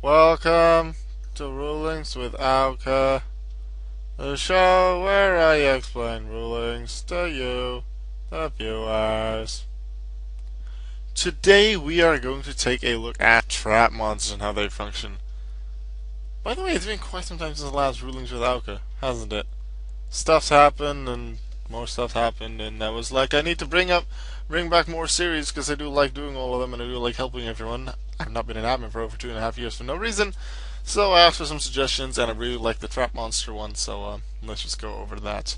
Welcome to Rulings with Auke, the show where I explain rulings to you, the viewers. Today we are going to take a look at trap monsters and how they function. By the way, it's been quite some time since the last Rulings with Auke, hasn't it? Stuff's happened and more stuff happened, and I was like, I need to bring back more series because I do like doing all of them and I do like helping everyone. I've not been an admin for over 2.5 years for no reason, so I asked for some suggestions and I really like the trap monster one, so let's just go over that.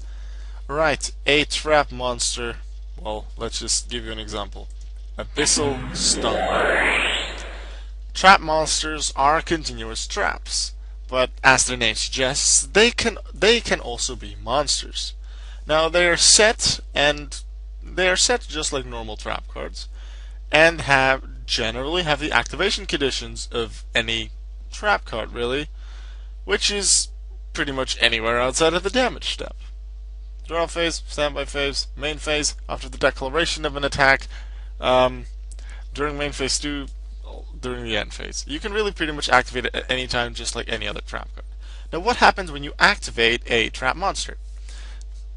Right, a trap monster. Well, let's just give you an example. Abyssal Stung. Trap monsters are continuous traps, but as their name suggests, they can also be monsters. Now they are set just like normal trap cards, and generally have the activation conditions of any trap card, really, which is pretty much anywhere outside of the damage step. Draw phase, standby phase, main phase, after the declaration of an attack, during main phase 2, during the end phase. You can really pretty much activate it at any time, just like any other trap card. Now what happens when you activate a trap monster?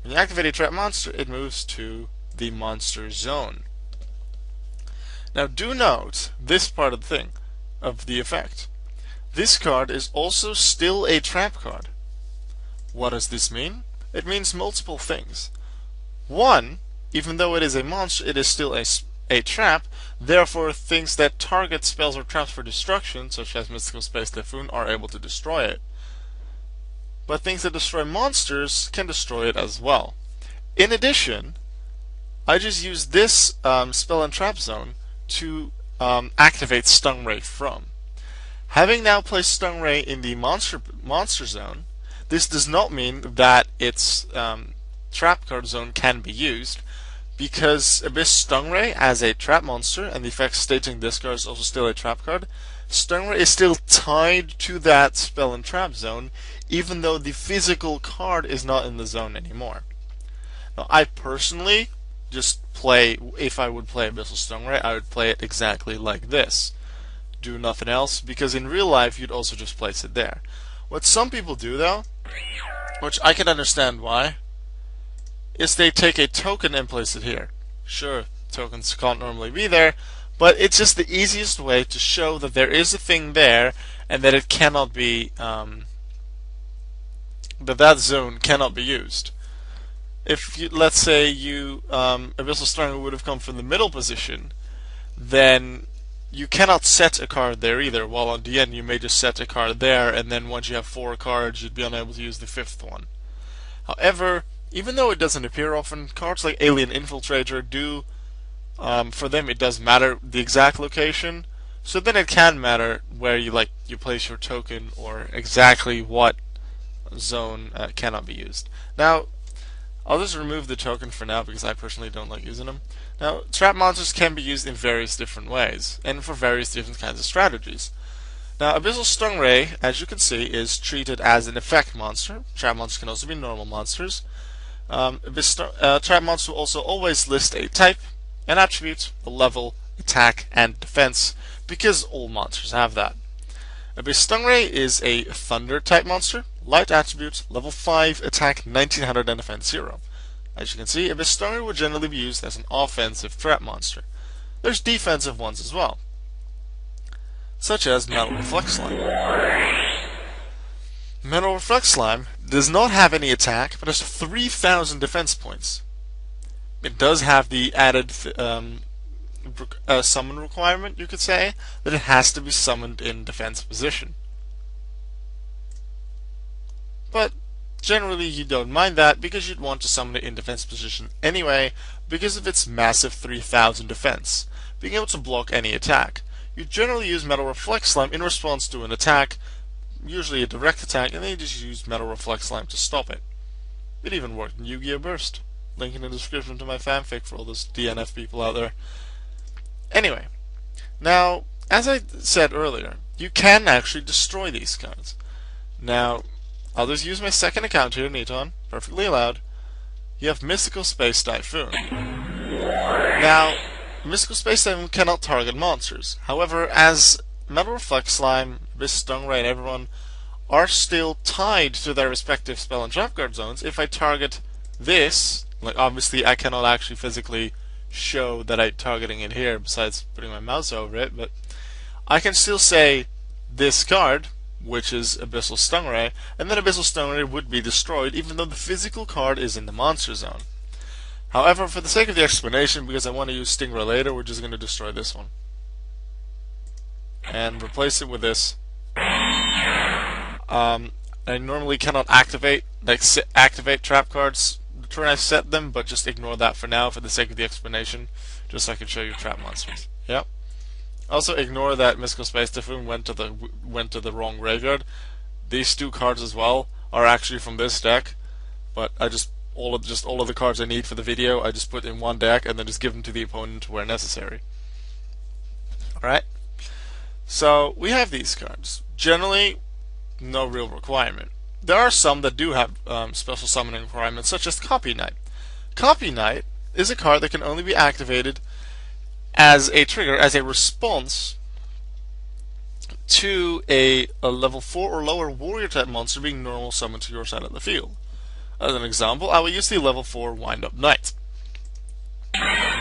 When you activate a trap monster, it moves to the monster zone. Now do note this part of the effect. This card is also still a trap card. What does this mean? It means multiple things. One, even though it is a monster, it is still a trap, therefore things that target spells or traps for destruction, such as Mystical Space Typhoon, are able to destroy it. But things that destroy monsters can destroy it as well. In addition, I just used this spell and trap zone to activate Stingray from. Having now placed Stingray in the monster zone, this does not mean that its trap card zone can be used, because Abyss Stingray as a trap monster, and the effect stating this card is also still a trap card, Stingray is still tied to that spell and trap zone, even though the physical card is not in the zone anymore. Now, I personally if I would play Abyssal Stingray, I would play it exactly like this. Do nothing else, because in real life you'd also just place it there. What some people do though, which I can understand why, is they take a token and place it here. Sure, tokens can't normally be there, but it's just the easiest way to show that there is a thing there and that it cannot be, that zone cannot be used. If let's say Abyssal Stingray would have come from the middle position, then you cannot set a card there either, while on the end you may just set a card there, and then once you have 4 cards you'd be unable to use the 5th one. However, even though it doesn't appear often, cards like Alien Infiltrator do, for them it does matter the exact location, so then it can matter where you place your token or exactly what zone cannot be used. Now, I'll just remove the token for now because I personally don't like using them. Now, trap monsters can be used in various different ways, and for various different kinds of strategies. Now, Abyssal Stingray, as you can see, is treated as an effect monster. Trap monsters can also be normal monsters. Trap monsters will also always list a type, an attribute, a level, attack, and defense, because all monsters have that. Abyss Stingray is a Thunder type monster, light attribute, level 5, attack 1900 and defense 0. As you can see, Abyss Stingray would generally be used as an offensive trap monster. There's defensive ones as well, such as Metal Reflex Slime. Metal Reflex Slime does not have any attack, but has 3000 defense points. It does have the added summon requirement, you could say, that it has to be summoned in defense position. But generally you don't mind that because you'd want to summon it in defense position anyway because of its massive 3000 defense, being able to block any attack. You generally use Metal Reflex Slime in response to an attack, usually a direct attack, and then you just use Metal Reflex Slime to stop it. It even worked in Yu-Gi-Oh! Burst. Link in the description to my fanfic for all those DNF people out there. Anyway, now, as I said earlier, you can actually destroy these cards. Now, I'll just use my second account here, Neton, perfectly allowed. You have Mystical Space Typhoon. Now, Mystical Space Typhoon cannot target monsters. However, as Metal Reflex Slime, Abyss, Stingray, and everyone are still tied to their respective spell and trap card zones if I target this. Like, obviously I cannot actually physically show that I'm targeting it here besides putting my mouse over it, but I can still say this card, which is Abyssal Stingray, and then Abyssal Stingray would be destroyed even though the physical card is in the monster zone. However, for the sake of the explanation, because I want to use Stingray later, we're just going to destroy this one and replace it with this. I normally cannot activate trap cards the turn I set them, but just ignore that for now for the sake of the explanation, just so I can show you trap monsters. Yep. Also ignore that Mystical Space Typhoon went to the wrong graveyard. These two cards as well are actually from this deck, but I just all of the cards I need for the video I just put in one deck and then just give them to the opponent where necessary. Alright? So we have these cards. Generally, no real requirement. There are some that do have special summoning requirements, such as Copy Knight. Copy Knight is a card that can only be activated as a trigger, as a response to a level 4 or lower warrior type monster being normal summoned to your side of the field. As an example, I will use the level 4 Wind Up Knight.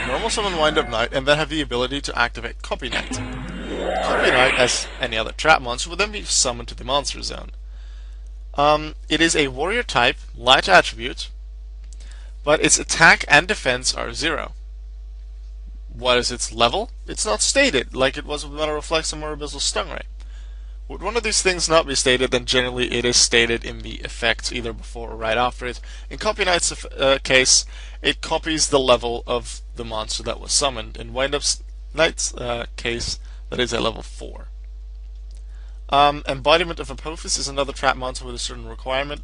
Normal summon Wind Up Knight and then have the ability to activate Copy Knight. Copy Knight, as any other trap monster, would then be summoned to the monster zone. It is a warrior type, light attribute, but its attack and defense are 0. What is its level? It's not stated, like it was with Metal Reflexum or Abyssal Stingray. Would one of these things not be stated, then generally it is stated in the effects either before or right after it. In Copy Knight's case, it copies the level of the monster that was summoned. In Wind Up Knight's case, that is a level 4. Embodiment of Apophis is another trap monster with a certain requirement.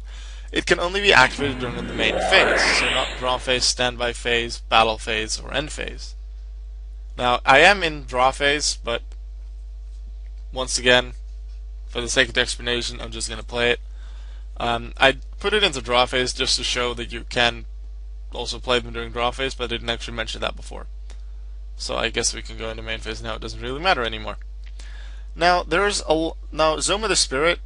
It can only be activated during the main phase, so not draw phase, standby phase, battle phase, or end phase. Now, I am in draw phase, but once again, for the sake of the explanation, I'm just going to play it. I put it into draw phase just to show that you can also play them during draw phase, but I didn't actually mention that before. So I guess we can go into main phase now. It doesn't really matter anymore. Now, Zoma the Spirit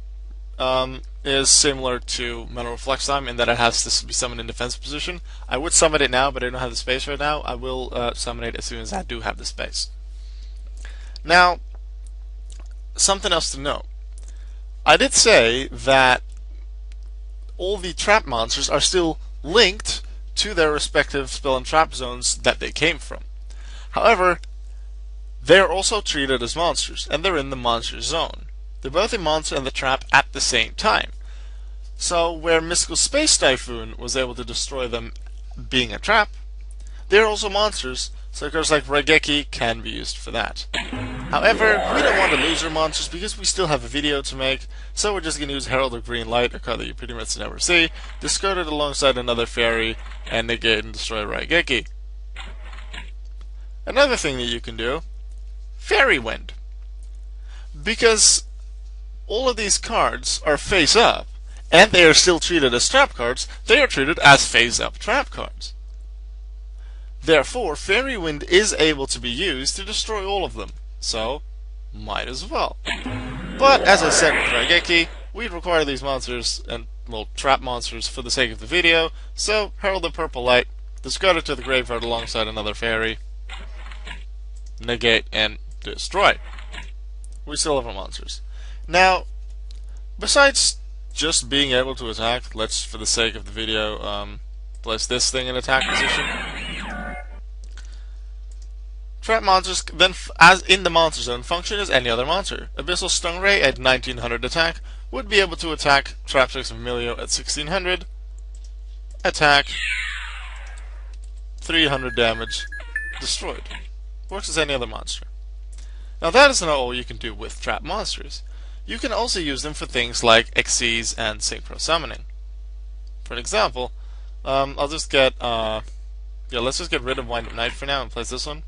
is similar to Metal Reflex Time in that it has to be summoned in defense position. I would summon it now, but I don't have the space right now. I will summon it as soon as I do have the space. Now, something else to note. I did say that all the trap monsters are still linked to their respective spell and trap zones that they came from. However, they are also treated as monsters, and they're in the monster zone. They're both the monster and the trap at the same time. So, where Mystical Space Typhoon was able to destroy them being a trap, they're also monsters, so cards like Raigeki can be used for that. However, we don't want to lose our monsters because we still have a video to make, so we're just going to use Herald of Green Light, a card that you pretty much never see, discard it alongside another fairy, and negate and destroy Raigeki. Another thing that you can do, Fairy Wind. Because all of these cards are face up, and they are still treated as trap cards, they are treated as face up trap cards. Therefore, Fairy Wind is able to be used to destroy all of them, so might as well. But as I said with Raigeki, we'd require these monsters, and well, trap monsters for the sake of the video, so Herald of Purple Light, discard it to the graveyard alongside another fairy, negate, and destroy. We still have our monsters. Now, besides just being able to attack, let's, for the sake of the video, place this thing in attack position. Trap monsters then, as in the monster zone, function as any other monster. Abyssal Stingray at 1900 attack would be able to attack Traptrix of Emilio at 1600, attack, 300 damage, destroyed. Works as any other monster. Now that is not all you can do with trap monsters. You can also use them for things like Xyz and Synchro Summoning. For an example, I'll just get, let's just get rid of Wind Up Knight for now and place this one.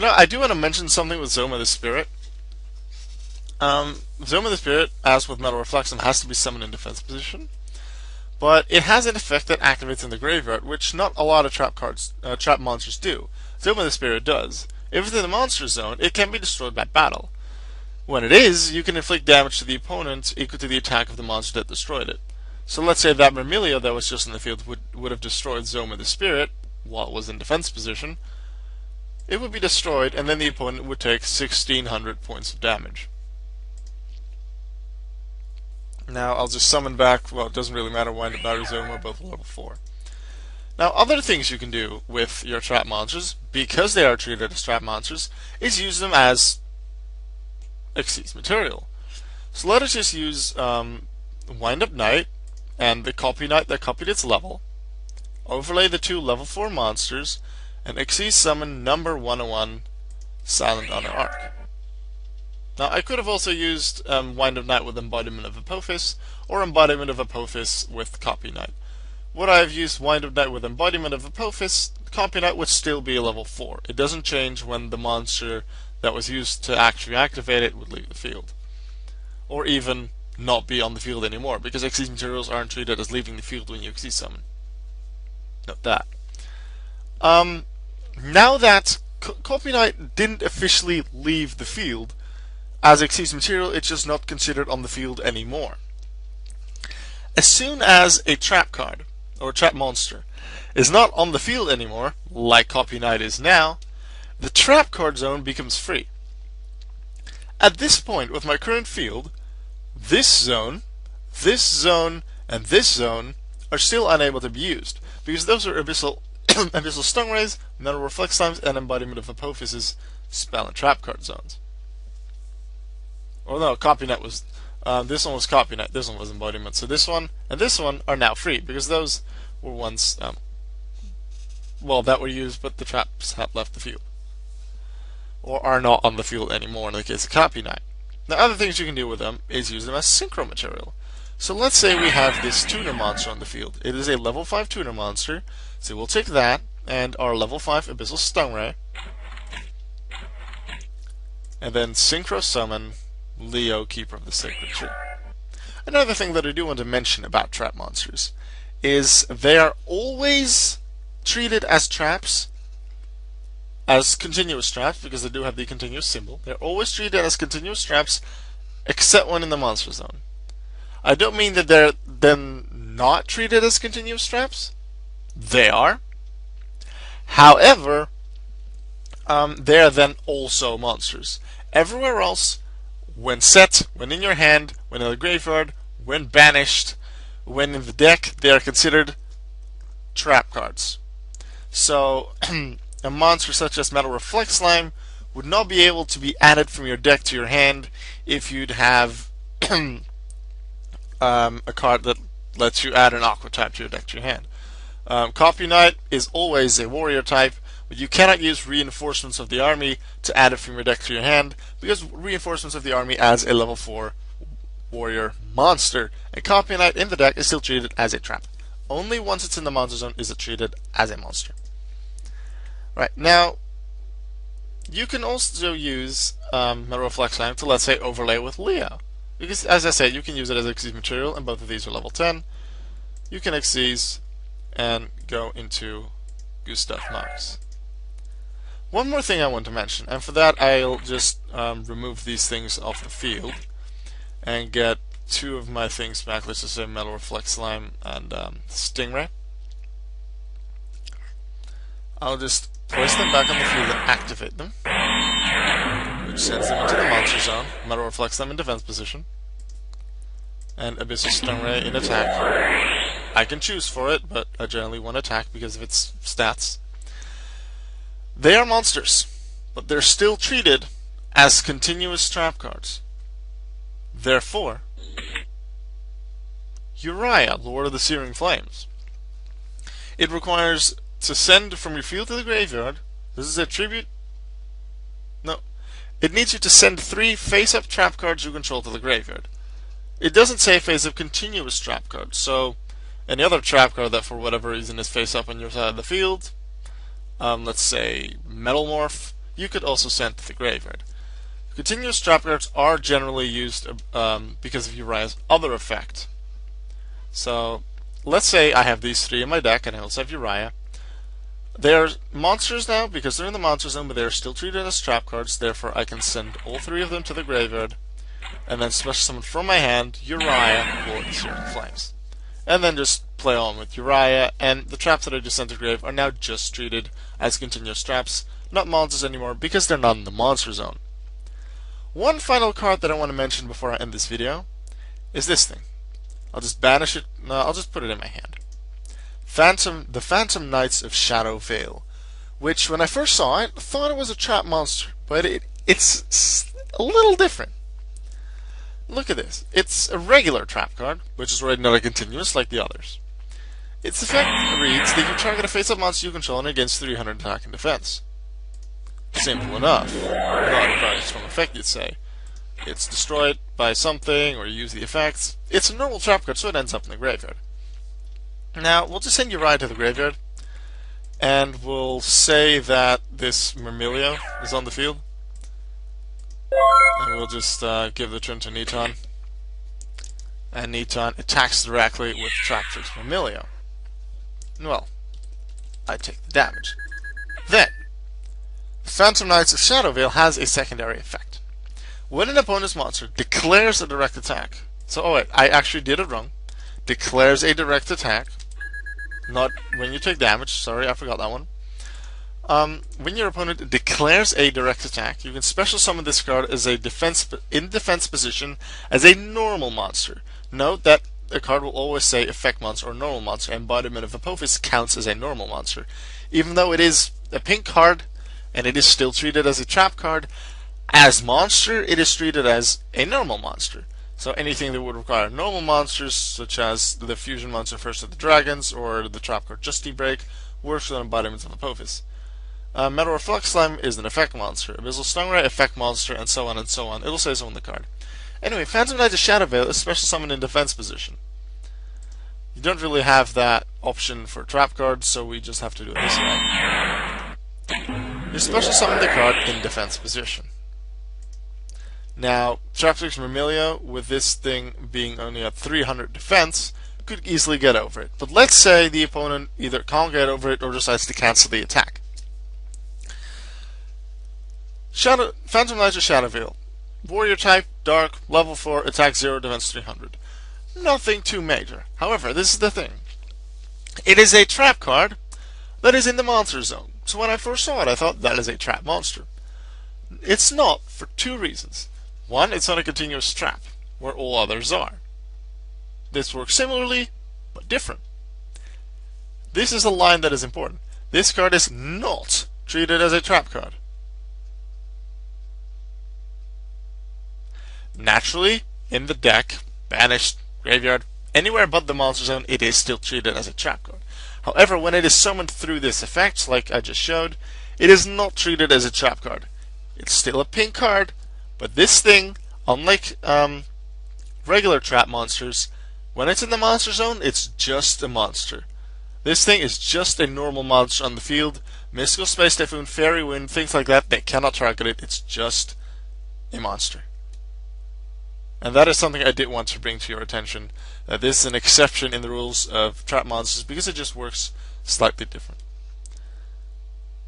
I do want to mention something with Zoma the Spirit. Zoma the Spirit, as with Metal Reflexum, has to be summoned in defense position. But it has an effect that activates in the graveyard, which not a lot of trap monsters do. Zoma the Spirit does. If it's in the monster zone, it can be destroyed by battle. When it is, you can inflict damage to the opponent equal to the attack of the monster that destroyed it. So let's say that Vermilio that was just in the field would have destroyed Zoma the Spirit while it was in defense position. It would be destroyed, and then the opponent would take 1600 points of damage. Now I'll just summon back, well, it doesn't really matter, Wind Up Night or Zoma, both level 4. Now other things you can do with your trap monsters, because they are treated as trap monsters, is use them as Xyz material. So let us just use Wind Up Night and the Copy Knight that copied its level, overlay the two level 4 monsters, and Xyz summon number 101 Silent Honor Arc. Now I could have also used Wind Up Night with Embodiment of Apophis, or Embodiment of Apophis with Copy Knight. Would I have used Wind Up Night with Embodiment of Apophis, Copy Knight would still be a level 4. It doesn't change when the monster that was used to actually activate it would leave the field. Or even not be on the field anymore, because Xyz materials aren't treated as leaving the field when you Xyz summon. Note that. Now that Copy Knight didn't officially leave the field as Xyz material, it's just not considered on the field anymore. As soon as a trap card, or a trap monster, is not on the field anymore, like Copy Knight is now, the trap card zone becomes free. At this point, with my current field, this zone, and this zone are still unable to be used, because those are Abyssal Stingrays, Metal Reflex Slimes, and Embodiment of Apophis' spell and trap card zones. Or no, Copy Knight was, this one was Copy Knight, this one was Embodiment. So this one and this one are now free, because those were once, that were used, but the traps had left the field. Or are not on the field anymore in the case of Copy Knight. Now other things you can do with them is use them as synchro material. So let's say we have this tuner monster on the field. It is a level 5 tuner monster, so we'll take that and our level 5 Abyssal Stingray, and then synchro summon Leo, Keeper of the Sacred Tree. Another thing that I do want to mention about trap monsters is they are always treated as traps, as continuous traps, because they do have the continuous symbol. They're always treated as continuous traps, except when in the monster zone. I don't mean that they're then not treated as continuous traps. They are. However, they are then also monsters. Everywhere else, when set, when in your hand, when in the graveyard, when banished, when in the deck, they are considered trap cards. So, a monster such as Metal Reflex Slime would not be able to be added from your deck to your hand if you'd have a card that lets you add an Aqua type to your deck to your hand. Copy Knight is always a warrior type, but you cannot use Reinforcements of the Army to add it from your deck to your hand, because Reinforcements of the Army adds a level 4 warrior monster, and Copy Knight in the deck is still treated as a trap. Only once it's in the monster zone is it treated as a monster. Right, now, you can also use Metal Reflex Slime to, let's say, overlay with Leo. Because, as I said, you can use it as Xyz material, and both of these are level 10. You can Xyz and go into Gustav Max. One more thing I want to mention, and for that I'll just remove these things off the field and get two of my things back. Let's just say Metal Reflex Slime and Stingray. I'll just place them back on the field and activate them, which sends them into the monster zone. Metal Reflex them in defense position, and Abyssal Stingray in attack. I can choose for it, but I generally want attack because of its stats. They are monsters, but they're still treated as continuous trap cards. Therefore, Uriah, Lord of the Searing Flames. It requires to send from your field to the graveyard. This is a tribute. No. It needs you to send 3 face-up trap cards you control to the graveyard. It doesn't say face-up continuous trap cards, so any other trap card that for whatever reason is face-up on your side of the field, let's say Metal Morph, you could also send to the graveyard. Continuous trap cards are generally used because of Uriah's other effect. So, let's say I have these 3 in my deck and I also have Uriah. They're monsters now because they're in the monster zone, but they're still treated as trap cards. Therefore, I can send all 3 of them to the graveyard, and then special summon from my hand Uriah, Lord of Searing Flames. And then just play on with Uriah, and the traps that I just sent to grave are now just treated as continuous traps, not monsters anymore, because they're not in the monster zone. One final card that I want to mention before I end this video is this thing. I'll just banish it. No, I'll just put it in my hand. The Phantom Knights of Shadow Vale, which when I first saw it, I thought it was a trap monster, but it's a little different. Look at this. It's a regular trap card, which is already not a continuous like the others. Its effect reads that you target a face-up monster you control and against 300 attack and defense. Simple enough. Not a very strong effect, you'd say. It's destroyed by something, or you use the effects. It's a normal trap card, so it ends up in the graveyard. Now, we'll just send Uriah to the graveyard, and we'll say that this Myrmilio is on the field. And we'll just give the turn to Neton. And Neton attacks directly with Traptrix Myrmilio. Well, I take the damage. Then, Phantom Knights of Shadow Vale has a secondary effect. When an opponent's monster declares a direct attack, so oh wait, I actually did it wrong. Declares a direct attack, not when you take damage, sorry, I forgot that one. When your opponent declares a direct attack, you can special summon this card as a in defense position as a normal monster. Note that the card will always say effect monster or normal monster. Embodiment of Apophis counts as a normal monster. Even though it is a pink card, and it is still treated as a trap card, as monster, it is treated as a normal monster. So anything that would require normal monsters, such as the fusion monster First of the Dragons, or the trap card Justy Break, works with embodiments of Apophis. Metal Reflux Slime is an effect monster. Abyssal Stingray, effect monster, and so on and so on. It'll say so on the card. Anyway, Phantom Knights of Shadow Vale is special summon in defense position. You don't really have that option for trap cards, so we just have to do it this way. You special summon the card in defense position. Now, Traptrix Myrmilio, with this thing being only at 300 defense, could easily get over it. But let's say the opponent either can't get over it or decides to cancel the attack. Phantom Knights of Shadow Vale. Warrior type, dark, level 4, attack 0, defense 300. Nothing too major. However, this is the thing. It is a trap card that is in the monster zone. So when I first saw it, I thought that is a trap monster. It's not, for 2 reasons. One, it's not a continuous trap, where all others are. This works similarly, but different. This is a line that is important. This card is not treated as a trap card. Naturally, in the deck, banished, graveyard, anywhere but the monster zone, it is still treated as a trap card. However, when it is summoned through this effect, like I just showed, it is not treated as a trap card. It's still a pink card, but this thing, unlike regular trap monsters, when it's in the monster zone, it's just a monster. This thing is just a normal monster on the field. Mystical Space Typhoon, Fairy Wind, things like that, they cannot target it. It's just a monster. And that is something I did want to bring to your attention. That this is an exception in the rules of trap monsters because it just works slightly different.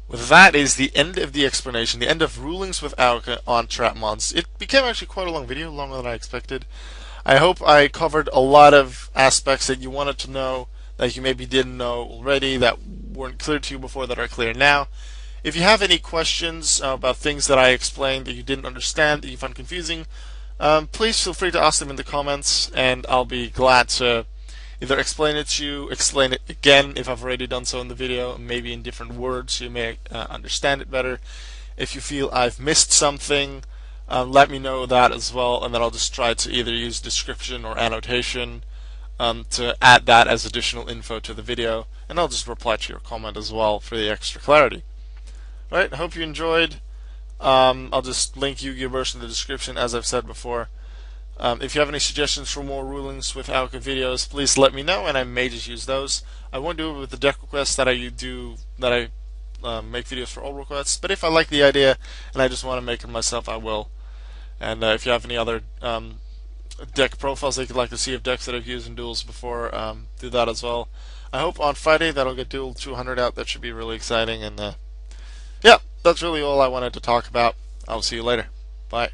With that is the end of the explanation, the end of rulings with Auke on trap monsters. It became actually quite a long video, longer than I expected. I hope I covered a lot of aspects that you wanted to know, that you maybe didn't know already, that weren't clear to you before, that are clear now. If you have any questions about things that I explained that you didn't understand, that you found confusing, please feel free to ask them in the comments, and I'll be glad to either explain it to you, explain it again if I've already done so in the video, maybe in different words so you may understand it better. If you feel I've missed something, let me know that as well, and then I'll just try to either use description or annotation to add that as additional info to the video, and I'll just reply to your comment as well for the extra clarity. Alright, I hope you enjoyed. I'll just link Yu-Gi-Oh! Version in the description, as I've said before. If you have any suggestions for more rulings with Auke videos, please let me know, and I may just use those. I won't do it with the deck requests that I make videos for all requests, but if I like the idea and I just want to make it myself, I will. And if you have any other deck profiles that you'd like to see of decks that I've used in duels before, do that as well. I hope on Friday that'll get Duel 200 out. That should be really exciting. And yeah, that's really all I wanted to talk about. I'll see you later. Bye.